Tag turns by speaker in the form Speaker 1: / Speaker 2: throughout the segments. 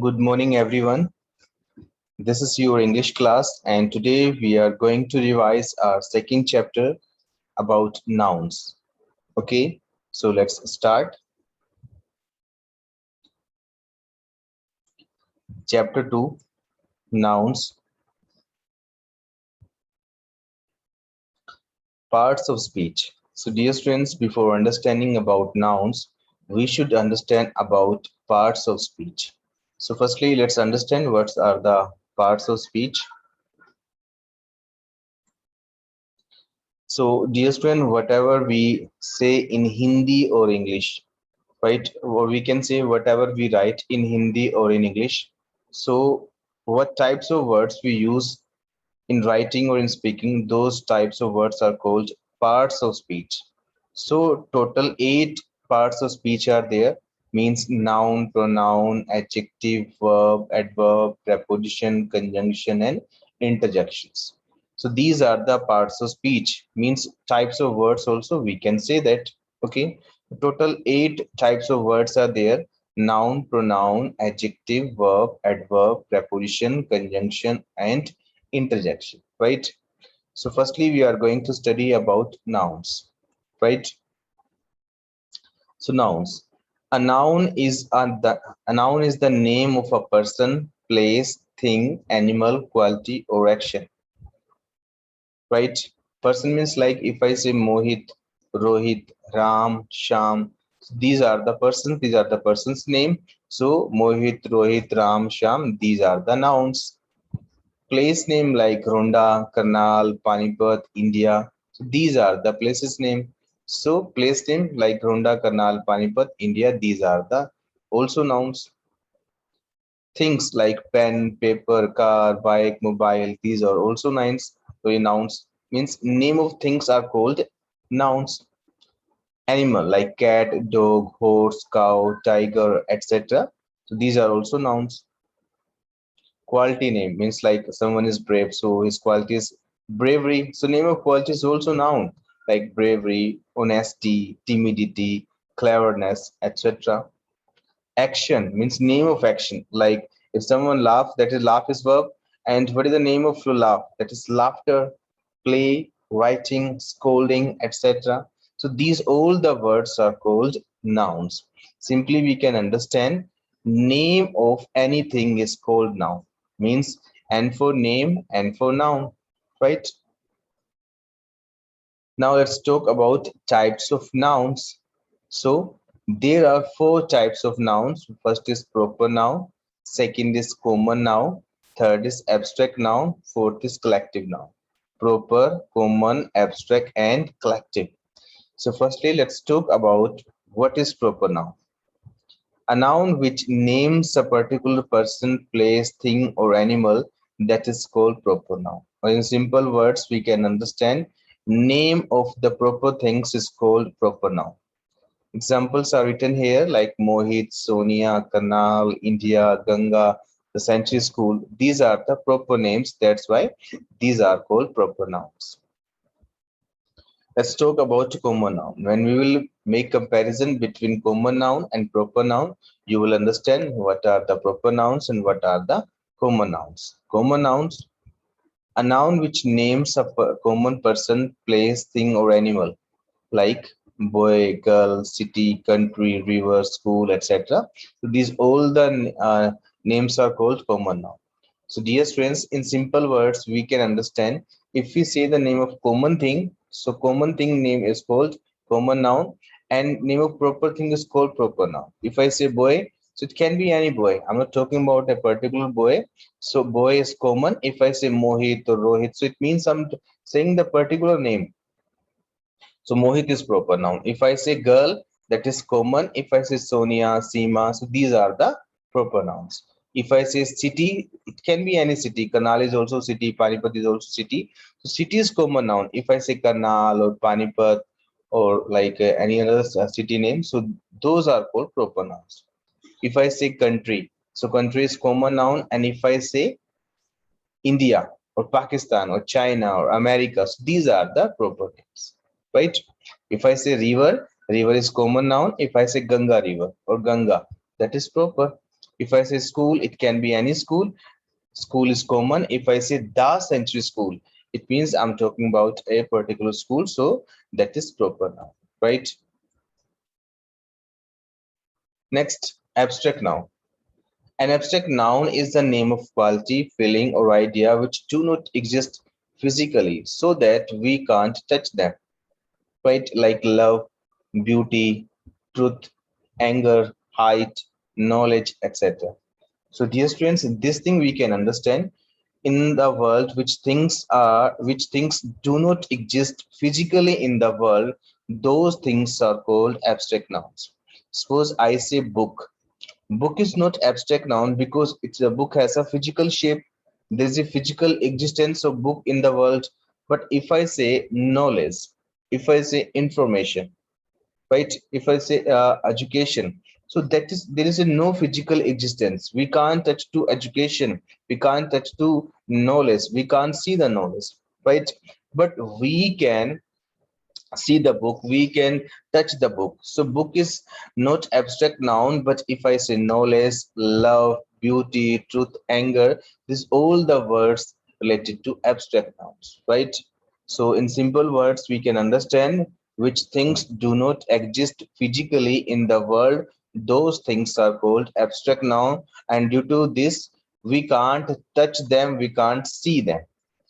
Speaker 1: Good morning, everyone. This is your English class, and today we are going to revise our second chapter about nouns. Okay, so let's start. Chapter 2 Nouns, Parts of Speech. So, dear students, before understanding about nouns, we should understand about parts of speech. So, firstly, let's understand what are the parts of speech. So, dear student, whatever we say in Hindi or English, right? Or we can say whatever we write in Hindi or in English. So, what types of words we use in writing or in speaking, those types of words are called parts of speech. So, total 8 parts of speech are there, means noun, pronoun, adjective, verb, adverb, preposition, conjunction, and interjections. So, these are the parts of speech, means types of words also we can say that. Okay, total 8 types of words are there: noun, pronoun, adjective, verb, adverb, preposition, conjunction, and interjection, right? So firstly we are going to study about nouns, right? So nouns, a noun is the name of a person, place, thing, animal, quality, or action, right? Person means, like, if I say Mohit, Rohit, Ram, Sham, these are the persons, these are the person's name. So Mohit, Rohit, Ram, Sham, these are the nouns. Place name like Ronda, Karnal, Panipat, India. So these are the places name. So place name like Ronda, Karnal, Panipat, India. These are the also nouns. Things like pen, paper, car, bike, mobile. These are also nouns. So nouns means name of things are called nouns. Animal like cat, dog, horse, cow, tiger, etc. So these are also nouns. Quality name means, like, someone is brave, so his quality is bravery. So name of quality is also noun, like bravery, honesty, timidity, cleverness, etc. Action means name of action, like if someone laugh, that is laugh is verb. And what is the name of laugh? That is laughter. Play, writing, scolding, etc. So these all the words are called nouns. Simply we can understand, name of anything is called noun, means and for name and for noun, right? Now let's talk about types of nouns. So there are 4 types of nouns. First is proper noun, second is common noun, third is abstract noun, fourth is collective noun. Proper, common, abstract, and collective. So firstly, let's talk about what is proper noun. A noun which names a particular person, place, thing, or animal, that is called proper noun. Or in simple words, we can understand, name of the proper things is called proper noun. Examples are written here, like Mohit, Sonia, Kanal, India, Ganga, the Century School. These are the proper names. That's why these are called proper nouns. Let's talk about common noun. When we will make comparison between common noun and proper noun, you will understand what are the proper nouns and what are the common nouns. Common nouns, a noun which names a common person, place, thing, or animal, like boy, girl, city, country, river, school, etc. So these all the names are called common noun. So dear students, in simple words, we can understand, if we say the name of common thing, so common thing name is called common noun, and name of proper thing is called proper noun. If I say boy, so it can be any boy. I'm not talking about a particular boy. So boy is common. If I say Mohit or Rohit, so it means I'm saying the particular name. So Mohit is proper noun. If I say girl, that is common. If I say Sonia, Seema, so these are the proper nouns. If I say city, it can be any city. Karnal is also city. Panipat is also city. So city is common noun. If I say Karnal or Panipat or like any other city name, so those are called proper nouns. If I say country, so country is common noun. And if I say India or Pakistan or China or America, so these are the proper names, right? If I say river, river is common noun. If I say Ganga river or Ganga, that is proper. If I say school, it can be any school. School is common. If I say the Century School, it means I'm talking about a particular school. So that is proper noun, right? Next, abstract noun. An abstract noun is the name of quality, feeling, or idea which do not exist physically so that we can't touch them, right? Like love, beauty, truth, anger, height, knowledge, etc. So, dear students, this thing we can understand in the world which things do not exist physically in the world. Those things are called abstract nouns. Suppose I say book. Book is not abstract noun because it's a book has a physical shape. There's a physical existence of book in the world. But if I say knowledge, if I say information, right? If I say education, so that is there is a no physical existence. We can't touch to education. We can't touch to knowledge. We can't see the knowledge, right? But we can see the book, we can touch the book. So book is not abstract noun, but if I say knowledge, love, beauty, truth, anger, these all the words related to abstract nouns, right? So in simple words we can understand which things do not exist physically in the world, those things are called abstract noun, and due to this we can't touch them, we can't see them,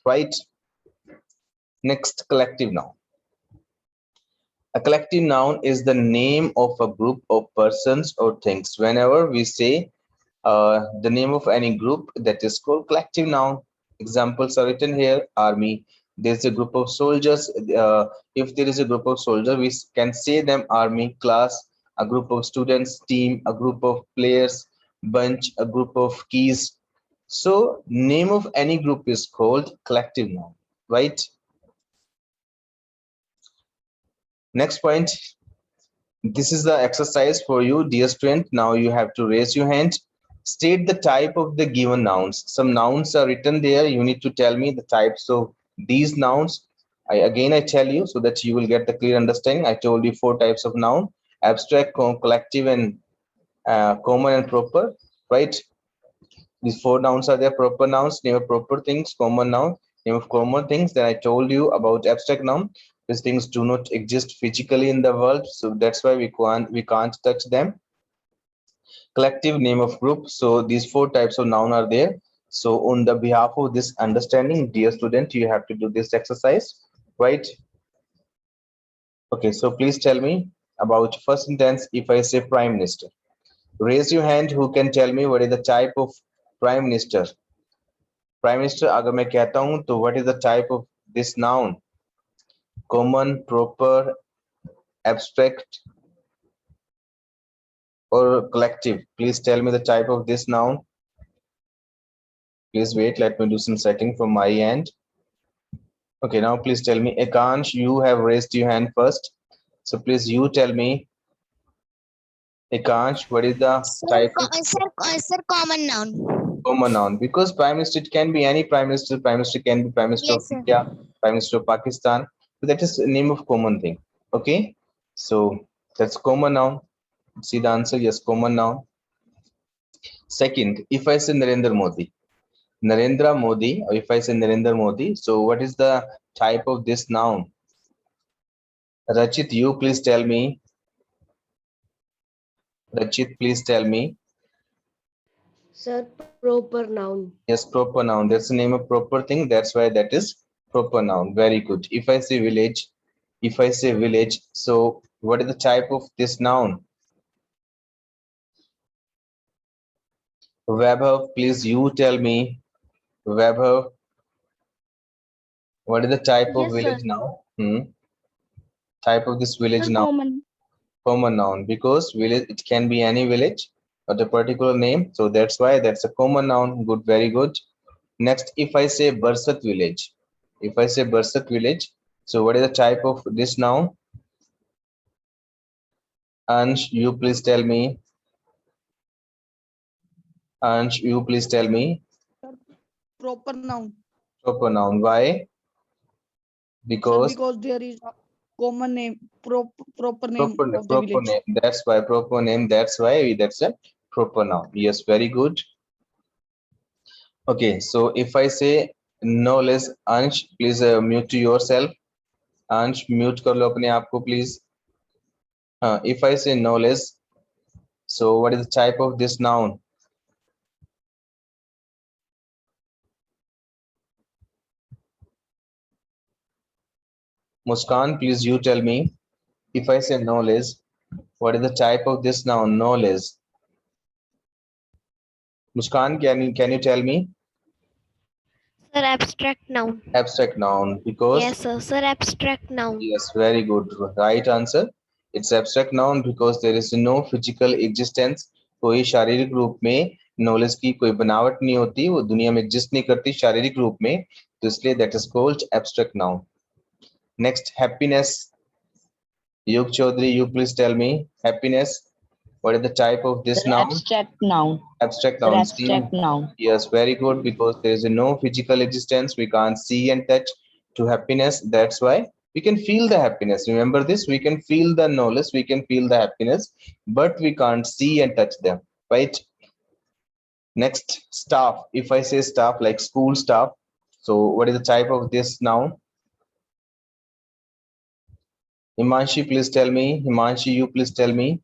Speaker 1: right? Next, collective noun. A collective noun is the name of a group of persons or things. Whenever we say the name of any group, that is called collective noun. Examples are written here. Army. There's a group of soldiers. If there is a group of soldiers, we can say them army. Class, a group of students. Team, a group of players. Bunch, a group of keys. So, name of any group is called collective noun, right? Next point. This is the exercise for you, dear student. Now you have to raise your hand. State the type of the given nouns. Some nouns are written there. You need to tell me the types of these nouns. I tell you so that you will get the clear understanding. I told you 4 types of noun: abstract, collective, and common and proper. Right? These 4 nouns are there: proper nouns, name of proper things; common noun, name of common things. Then I told you about abstract noun. These things do not exist physically in the world, so that's why we can't touch them. Collective, name of group. So these 4 types of noun are there. So on the behalf of this understanding, dear student, you have to do this exercise, right? Okay, so please tell me about first sentence. If I say prime minister, raise your hand who can tell me what is the type of prime minister. Prime minister अगर मैं कहता हूं तो what is the type of this noun? Common, proper, abstract, or collective? Please tell me the type of this noun. Please wait, let me do some setting from my end. Okay, now please tell me. Akansh, you have raised your hand first, so please you tell me. Akansh, what is the type of
Speaker 2: Sir, common noun.
Speaker 1: common noun? Because prime minister, it can be any prime minister. Prime minister can be prime minister of
Speaker 2: Yes, sir.
Speaker 1: India, prime minister of Pakistan. So that is the name of common thing. Okay, so that's common noun. See the answer? Yes, common noun. Second, if I say Narendra Modi, or if I say Narendra Modi, so what is the type of this noun? Rachit, you please tell me. Rachit, please tell me.
Speaker 3: Sir, proper noun.
Speaker 1: Yes, proper noun. That's the name of proper thing. That's why that is proper noun. Very good. If I say village, so what is the type of this noun? Vaibhav, please you tell me. Vaibhav, what is the type of
Speaker 2: Yes, sir.
Speaker 1: village noun? Type of this village
Speaker 2: Sir,
Speaker 1: noun?
Speaker 2: common.
Speaker 1: Common noun, because village, it can be any village or a particular name, so that's why that's a common noun. Good, very good. Next, if I say Barsat village, so what is the type of this noun? Ansh, you please tell me. Ansh, you please tell me.
Speaker 4: Proper noun.
Speaker 1: Proper noun. Why?
Speaker 4: Sir,
Speaker 1: Because
Speaker 4: because there is a common name, proper name of the
Speaker 1: proper
Speaker 4: village.
Speaker 1: name, that's why proper name, that's why that's a Proper noun. Yes, very good. Okay, so if I say no less, Ansh, please mute to yourself. Ansh, mute कर लो अपने आप को please. If I say no less, so what is the type of this noun? Muskan, please you tell me. If I say no less, what is the type of this noun? No less. Muskan, can you tell me?
Speaker 3: Sir, abstract noun.
Speaker 1: Abstract noun because
Speaker 3: Yes, sir. Sir, abstract noun.
Speaker 1: yes, very good. Right answer. It's abstract noun because there is no physical existence. कोई शारीरिक रूप में knowledge की कोई बनावट नहीं होती, वो दुनिया में एग्जिस्ट नहीं करती शारीरिक रूप में, तो इसलिए that is called abstract noun. Next happiness. Yug Chaudhary, you please tell me happiness. What is the type of this
Speaker 5: Sir,
Speaker 1: noun?
Speaker 5: abstract noun.
Speaker 1: Abstract
Speaker 5: Sir,
Speaker 1: noun.
Speaker 5: abstract noun.
Speaker 1: Yes, very good because there is no physical existence. We can't see and touch to happiness. That's why we can feel the happiness. Remember this, we can feel the knowledge, we can feel the happiness, but we can't see and touch them, right? Next, staff. If I say staff, like school staff, so what is the type of this noun? Himanshi, please tell me. Himanshi, you please tell me.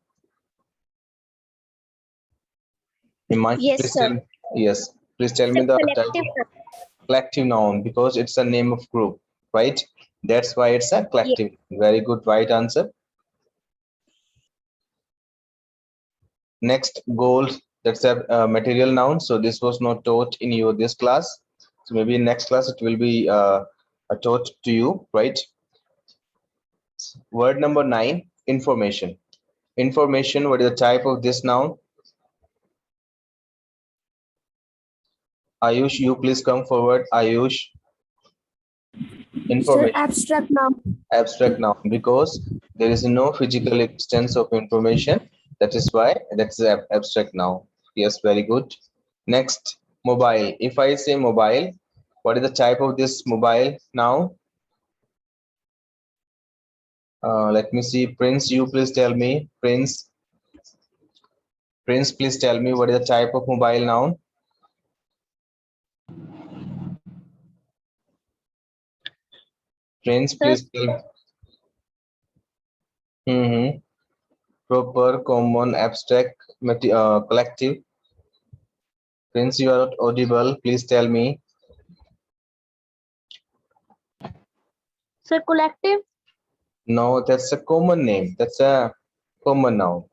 Speaker 1: Himanshi,
Speaker 2: Yes,
Speaker 1: please
Speaker 2: sir.
Speaker 1: tell me. Yes, please tell me the type. Collective noun because it's a name of group, right? That's why it's a collective. Very good, right answer. Next, gold. That's a material noun. So this was not taught in your this class. So maybe in next class it will be taught to you, right? Word number 9, information. Information. What is the type of this noun? Ayush, you please come forward. Ayush. Information.
Speaker 3: Sir, abstract noun.
Speaker 1: Abstract noun because there is no physical existence of information. That is why that's the abstract noun. Yes, very good. Next, mobile. If I say mobile, what is the type of this mobile now? Let me see. Prince, you please tell me. Prince, please tell me what is the type of mobile noun? Prince, please tell. Proper, common, abstract, collective. Prince, you are not audible. Please tell me.
Speaker 3: Sir, collective.
Speaker 1: No, that's a common name. That's a common noun.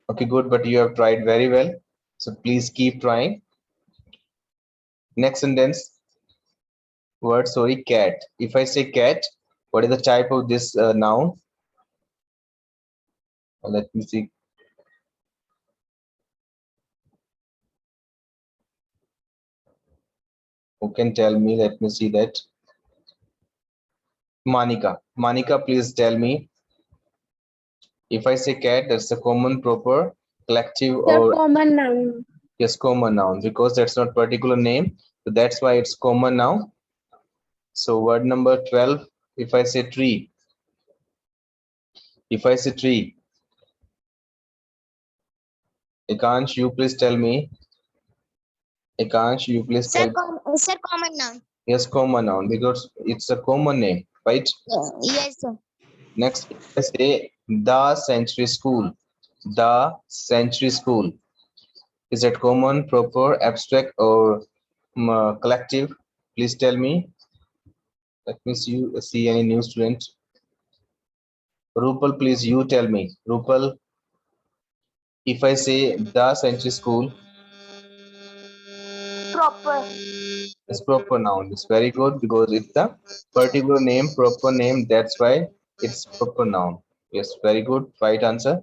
Speaker 1: Okay, good, but you have tried very well. So please keep trying. Next sentence. Word, sorry, cat. If I say cat, what is the type of this noun? Let me see. Who can tell me? Let me see that. Manika. Manika, please tell me. If I say cat, that's a common, proper, collective, or
Speaker 3: Common noun.
Speaker 1: yes, common noun because that's not particular name. So that's why it's common now. So word number 12. If I say tree. If I say tree. Ekansh, you please tell me. Ekansh, you please
Speaker 2: Sir,
Speaker 1: tell.
Speaker 2: sir, common noun.
Speaker 1: Yes, common noun because it's a common name, right?
Speaker 2: Yes, sir.
Speaker 1: Next, if I say the Century School. The Century School. Is it common, proper, abstract, or collective? Please tell me. Let me see any new student. Rupal, please you tell me. Rupal, if I say the Century School,
Speaker 3: Proper.
Speaker 1: it's proper noun. It's very good because it's a particular name, proper name. That's why it's proper noun. Yes, very good. Right answer.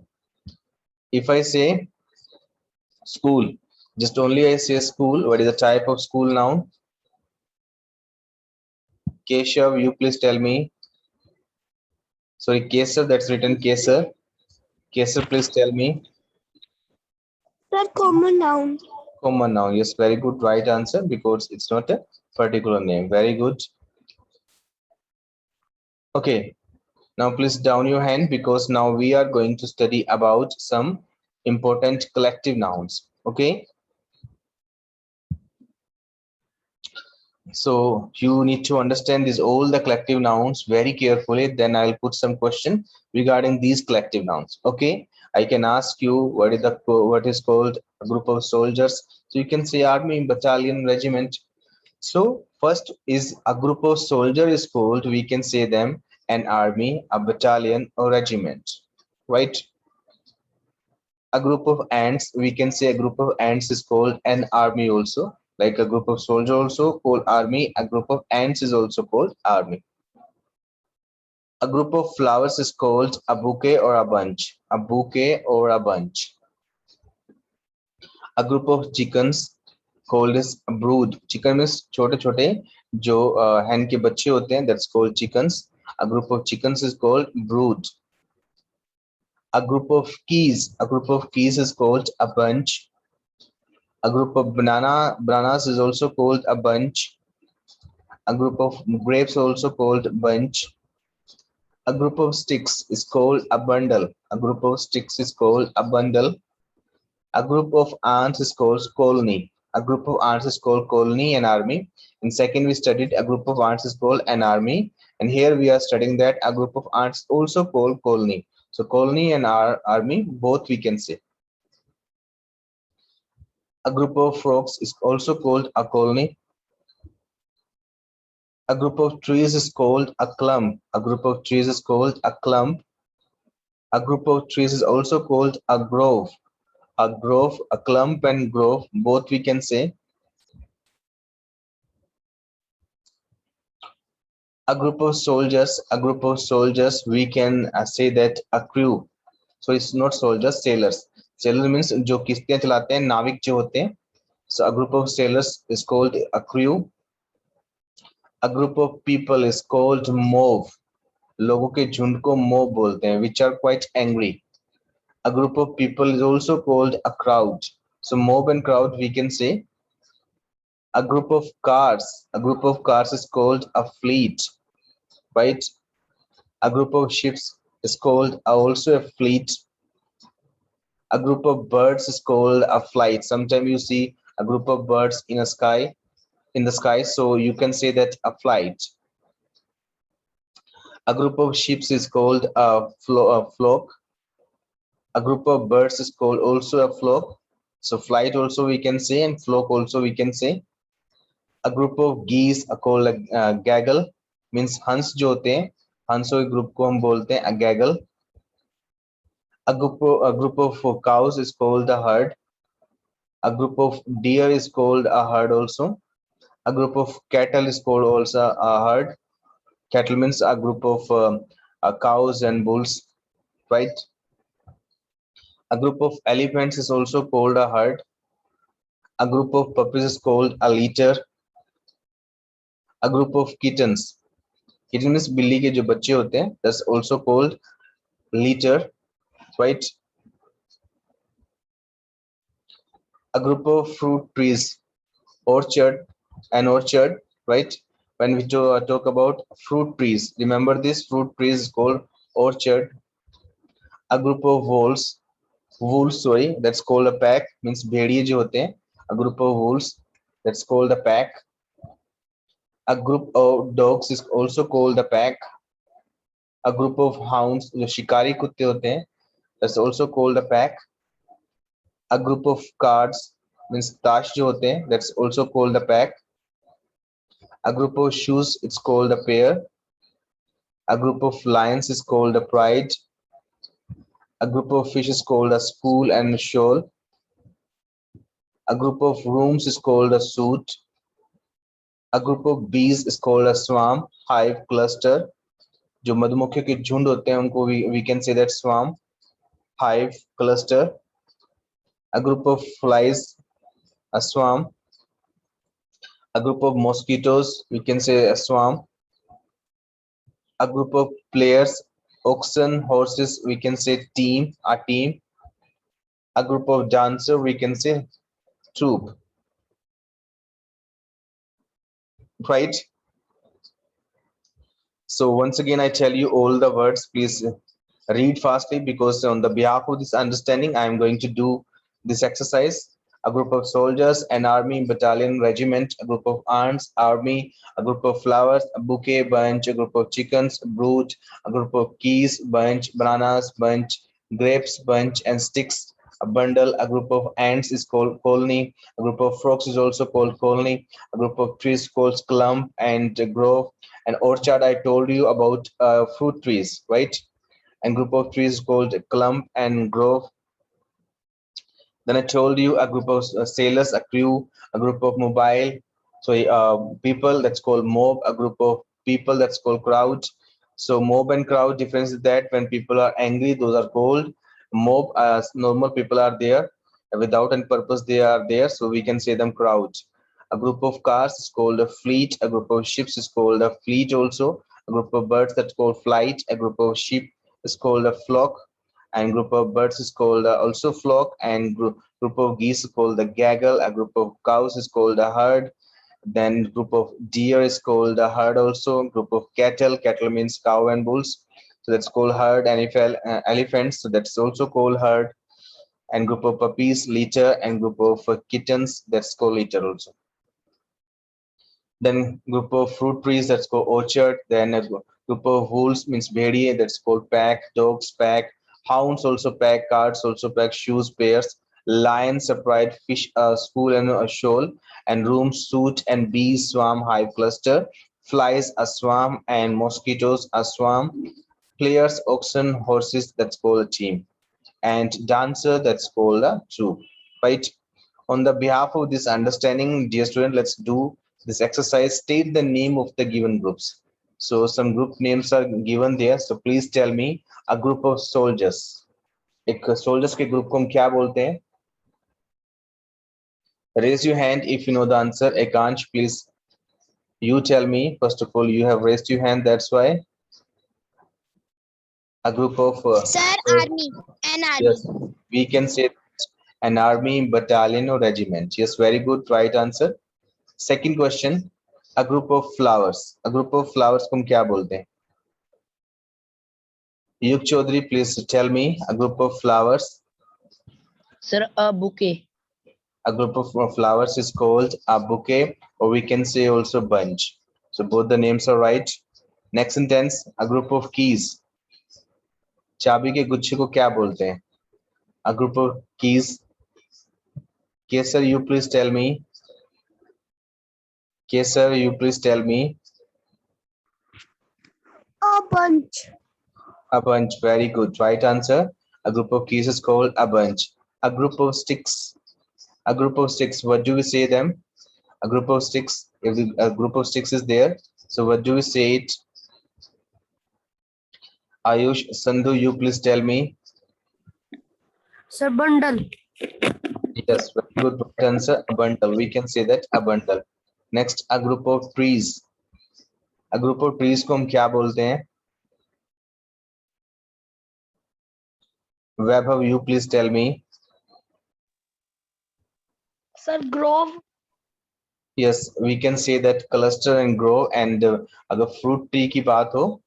Speaker 1: If I say school, just only I say school, what is the type of school noun? Keshav, you please tell me. Sorry, Kesar, that's written Kesar. Kesar, please tell me.
Speaker 3: Sir, common noun.
Speaker 1: Common noun. Yes, very good. Right answer because it's not a particular name. Very good. Okay. Now please down your hand because now we are going to study about some important collective nouns. Okay, so you need to understand these all the collective nouns very carefully. Then I'll put some question regarding these collective nouns. Okay, I can ask you what is called a group of soldiers. So you can say army, battalion, regiment. So first is a group of soldier is called, we can say them an army, a battalion, or regiment, right? A group of ants, we can say a group of ants is called an army also. Like a group of soldier also called army, a group of ants is also called army. A group of flowers is called a bouquet or a bunch, a bouquet or a bunch. A group of chickens called as a brood. Chicken is छोटे छोटे जो hen के बच्चे होते हैं, that's called chickens. A group of chickens is called brood. A group of keys is called a bunch. A group of bananas is also called a bunch. A group of grapes also called bunch. A group of sticks is called a bundle. A group of sticks is called a bundle. A group of ants is called colony. A group of ants is called colony and army. In second, we studied a group of ants is called an army. And here we are studying that a group of ants also called colony. So colony and army, both we can say. A group of frogs is also called a colony. A group of trees is called a clump. A group of trees is called a clump. A group of trees is also called a grove. A grove, a clump and grove, both we can say. A group of soldiers, we can say that a crew. So it's not soldiers, sailors. Sailor means जो किश्तियां चलाते हैं, नाविक जो होते हैं. So a group of sailors is called a crew. A group of people is called mob. लोगों के झुंड को mob बोलते हैं, which are quite angry. A group of people is also called a crowd. So mob and crowd we can say. A group of cars is called a fleet, right? A group of ships is called also a fleet. A group of birds is called a flight. Sometimes you see a group of birds in the sky, so you can say that a flight. A group of ships is called a flock. A group of birds is called also a flock. So flight also we can say and flock also we can say. A group of geese are called a gaggle, means हंस जो होते हैं, हंसों के group को हम बोलते हैं a gaggle. A group of cows is called a herd. A group of deer is called a herd also. A group of cattle is called also a herd. Cattle means a group of cows and bulls, right? A group of elephants is also called a herd. A group of puppies is called a litter. A group of kittens means बिल्ली के जो बच्चे होते हैं, that's also called litter, right? A group of fruit trees, orchard, right? When we talk about fruit trees, remember this, fruit trees is called orchard. A group of wolves, that's called a pack, means भेड़िए जो होते हैं. A group of wolves, that's called a pack. A group of dogs is also called a pack. A group of hounds, जो शिकारी कुत्ते होते हैं, that's also called a pack. A group of cards means ताश जो होते हैं, that's also called a pack. A group of shoes, it's called a pair. A group of lions is called a pride. A group of fish is called a spool and a shoal. A group of rooms is called a suit. A group of bees is called a swarm, hive, cluster. जो मधुमक्खियों के झुंड होते हैं उनको we can say that swarm, hive, cluster. A group of flies, a swarm. A group of mosquitoes, we can say a swarm. A group of players, oxen, horses, we can say team, a team. A group of dancer, we can say troop, right? So once again, I tell you all the words, please read fastly, because on the behalf of this understanding, I am going to do this exercise. a group of soldiers, an army, battalion, regiment, a group of ants, army, a group of flowers, a bouquet, bunch, a group of chickens, brood, a group of keys, bunch, bananas, bunch, grapes, bunch, and sticks, a bundle. A group of ants is called colony, a group of frogs is also called colony, a group of trees called clump and grove, an orchard. I told you about fruit trees, right? And group of trees called clump and grove. Then I told you a group of sailors, a crew, a group of mobile, so people, that's called mob, a group of people, that's called crowd. So mob and crowd difference is that when people are angry, those are called mob. As normal people are there, without any purpose they are there, so we can say them crowd. A group of cars is called a fleet, a group of ships is called a fleet also, a group of birds that's called flight, a group of sheep is called a flock, and group of birds is called also flock, and group of geese is called the gaggle, a group of cows is called a herd, then group of deer is called a herd also, group of cattle means cow and bulls, so that's called herd, and if elephants, so that's also called herd, and group of puppies litter, and group of kittens, that's called litter also. Then group of fruit trees, that's called orchard. Then a group of wolves means bhediye, that's called pack. Dogs pack, hounds also pack, carts also pack, shoes pairs, lions separate, fish a spool and a shoal, and rooms suit, and bees swarm hive cluster, flies a swarm, and mosquitoes a swarm, players oxen horses, that's called a team, and dancer, that's called a troop, right? On the behalf of this understanding, dear student, let's do this exercise. State the name of the given groups. So some group names are given there. So please tell me a group of soldiers. एक soldiers के group को हम क्या बोलते हैं? Raise your hand if you know the answer. Ekansh, please. You tell me. First of all, you have raised your hand. That's why. A group of.
Speaker 2: Sir, army. An army.
Speaker 1: Yes, we can say an army, battalion, or regiment. Yes, very good. Right answer. Second question, a group of flowers. A group of flowers को हम क्या बोलते हैं? Yug Chaudhary, please tell me a group of flowers.
Speaker 5: Sir, a bouquet.
Speaker 1: A group of flowers is called a bouquet, or we can say also bunch. So both the names are right. Next sentence, a group of keys. चाबी के गुच्छे को क्या बोलते हैं? A group of keys. Yes, sir, you please tell me. Yes, sir, you please tell me.
Speaker 3: A bunch.
Speaker 1: A bunch, very good. Right answer. A group of keys is called a bunch. A group of sticks. A group of sticks, what do we say them? A group of sticks, if a group of sticks is there, so what do we say it? Ayush, Sandhu, you please tell me.
Speaker 3: Sir, bundle.
Speaker 1: Yes, very good answer. A bundle, we can say that a bundle. Next, a group of trees. A group of trees को हम क्या बोलते हैं? Vaibhav, you please tell me.
Speaker 3: Sir, grove.
Speaker 1: Yes, we can say that cluster and grow, and अगर fruit tree की बात हो,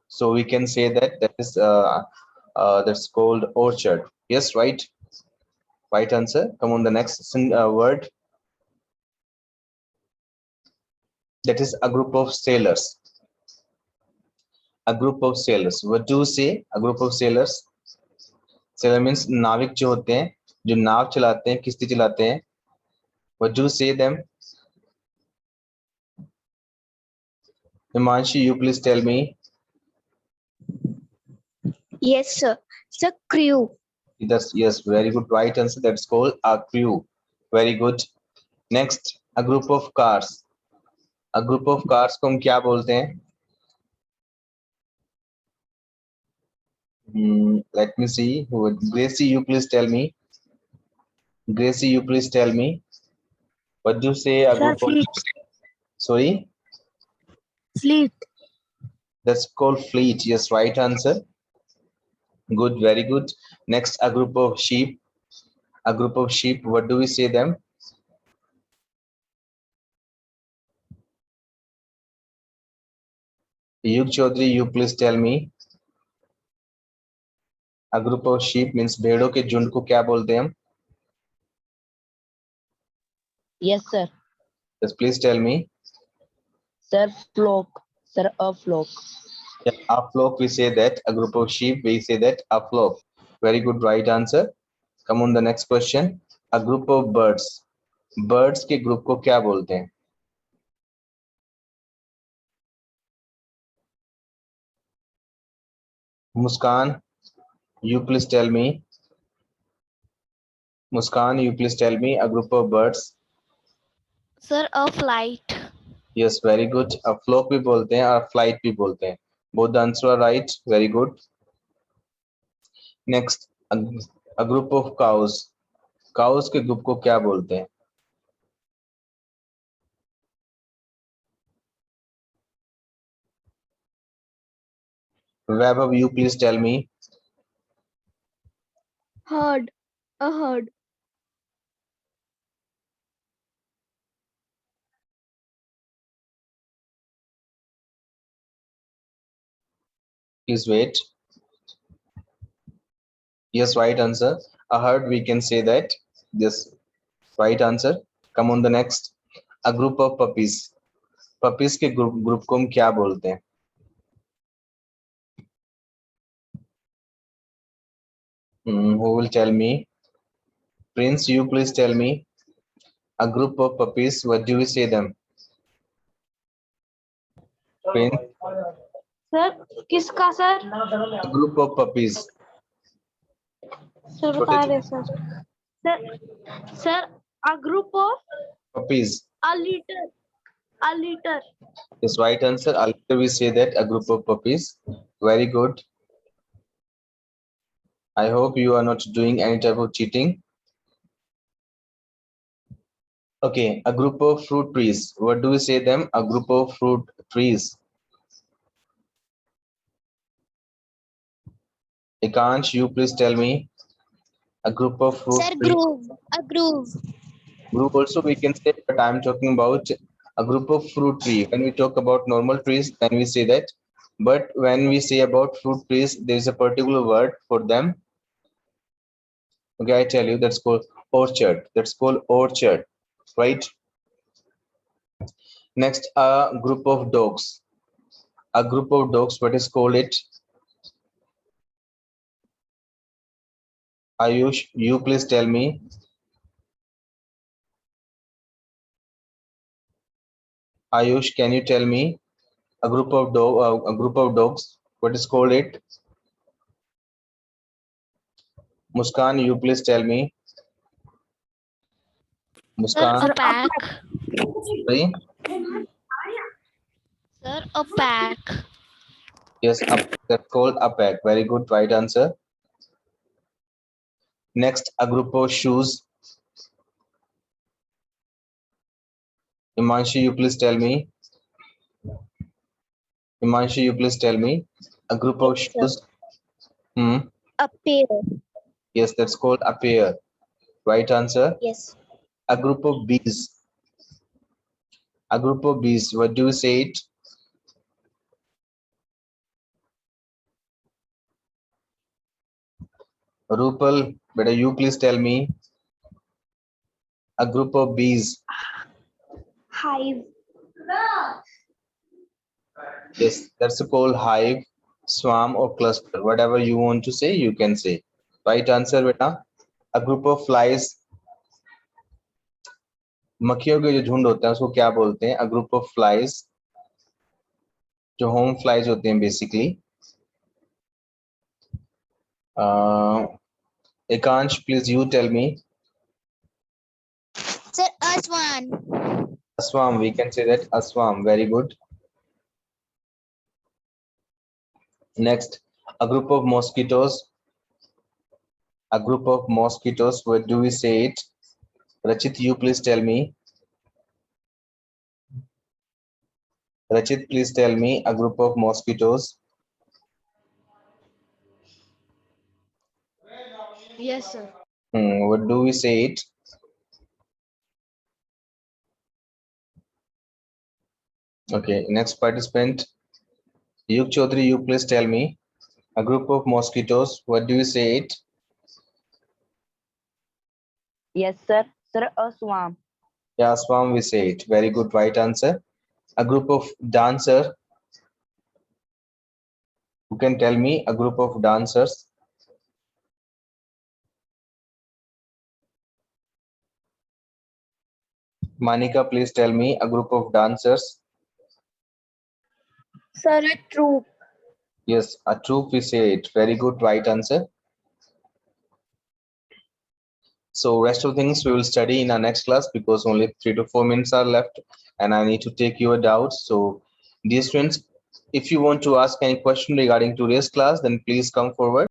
Speaker 1: so we can say that that's called orchard. Yes, right. Right answer. Come on, the next word. That is a group of sailors. A group of sailors. What do you say? A group of sailors. Sailor means नाविक जो होते हैं, जो नाव चलाते हैं, किश्ती चलाते हैं. What do you say them? Himanshi, you please tell me.
Speaker 2: Yes, sir. Sir, crew.
Speaker 1: That's yes, very good. Right answer. That's called a crew. Very good. Next, a group of cars. A group of cars को हम क्या बोलते हैं? Let me see. Gracie, you please tell me. Gracie, you please tell me. What do you say? A
Speaker 3: Sir,
Speaker 1: group of.
Speaker 3: fleet.
Speaker 1: Sorry,
Speaker 3: Fleet.
Speaker 1: that's called fleet. Yes, right answer. Good, very good. Next, a group of sheep. A group of sheep. What do we say them? Yug Chaudhary, you please tell me. A group of sheep means भेड़ों के झुंड को क्या बोलते हैं हम?
Speaker 5: Yes, sir.
Speaker 1: Yes, please tell me.
Speaker 5: Sir, flock. Sir, a flock.
Speaker 1: Yeah, a flock, we say that. A group of sheep, we say that. A flock. Very good, right answer. Come on the next question. A group of birds. Birds के group को क्या बोलते हैं? Muskan, you please tell me. Muskan, you please tell me a group of birds.
Speaker 2: Sir, a flight.
Speaker 1: Yes, very good. A flock भी बोलते हैं और flight भी बोलते हैं. Both the answer are right. Very good. Next, a group of cows. Cows के group को क्या बोलते हैं? Vaibhav, you please tell me.
Speaker 3: Herd. A herd.
Speaker 1: Please wait. Yes, right answer. A herd, we can say that. Yes, right answer. Come on the next. A group of puppies. Puppies के group को हम क्या बोलते हैं? Who will tell me? Prince, you please tell me. A group of puppies, what do we say them? Prince,
Speaker 3: Sir, किसका sir?
Speaker 1: a group of puppies.
Speaker 3: Sir बता रहे sir. Sir, a group of
Speaker 1: Puppies.
Speaker 3: a liter. A liter.
Speaker 1: Yes, right answer. Later we say that a group of puppies. Very good. I hope you are not doing any type of cheating. Okay, a group of fruit trees. What do we say them? A group of fruit trees. Ekansh, you please tell me. A group of fruit
Speaker 2: Sir,
Speaker 1: trees.
Speaker 2: groove. A groove.
Speaker 1: Group also we can say, but I'm talking about a group of fruit tree. When we talk about normal trees, then we say that. But when we say about fruit trees, there is a particular word for them. Okay, I tell you, that's called orchard. That's called orchard, right? Next, a group of dogs. A group of dogs, what is called it? Ayush, you please tell me. Ayush, can you tell me a group of dogs? What is called it? Muskan, you please tell me.
Speaker 2: Sir,
Speaker 1: Muskan,
Speaker 2: a pack.
Speaker 1: sorry?
Speaker 2: Sir, a pack.
Speaker 1: Yes, that's called a pack. Very good, right answer. Next, a group of shoes. Imanshi, you please tell me. Imanshi, you please tell me. A group of
Speaker 2: Yes, sir.
Speaker 1: shoes.
Speaker 2: A pair.
Speaker 1: Yes, that's called a pair. Right answer.
Speaker 2: Yes.
Speaker 1: A group of bees. A group of bees. What do you say it? Rupal, better you please tell me. A group of bees.
Speaker 3: Hive.
Speaker 1: Yes, that's called hive, swarm, or cluster. Whatever you want to say, you can say. Right answer, beta. A group of flies. मक्खियों के जो झुंड होता है उसको क्या बोलते हैं? A group of flies. जो होम फ्लाइज होते हैं basically. Ekansh, please you tell me.
Speaker 2: Sir, a swan.
Speaker 1: A swarm, we can say that. A swarm. Very good. Next, a group of mosquitoes. A group of mosquitoes. What do we say it? Rachit, you please tell me. Rachit, please tell me a group of mosquitoes.
Speaker 4: Yes, sir.
Speaker 1: What do we say it? Okay, next participant. Yug Chaudhary, you please tell me a group of mosquitoes. What do you say it?
Speaker 5: Yes, sir. Sir, a swarm.
Speaker 1: Yeah, Swam, we say it. Very good, right answer. A group of dancer. Who can tell me a group of dancers? Manika, please tell me a group of dancers.
Speaker 3: Sir, a troop.
Speaker 1: Yes, a troop, we say it. Very good, right answer. So rest of things we will study in our next class because only 3 to 4 minutes are left and I need to take your doubts. So dear students, if you want to ask any question regarding today's class, then please come forward.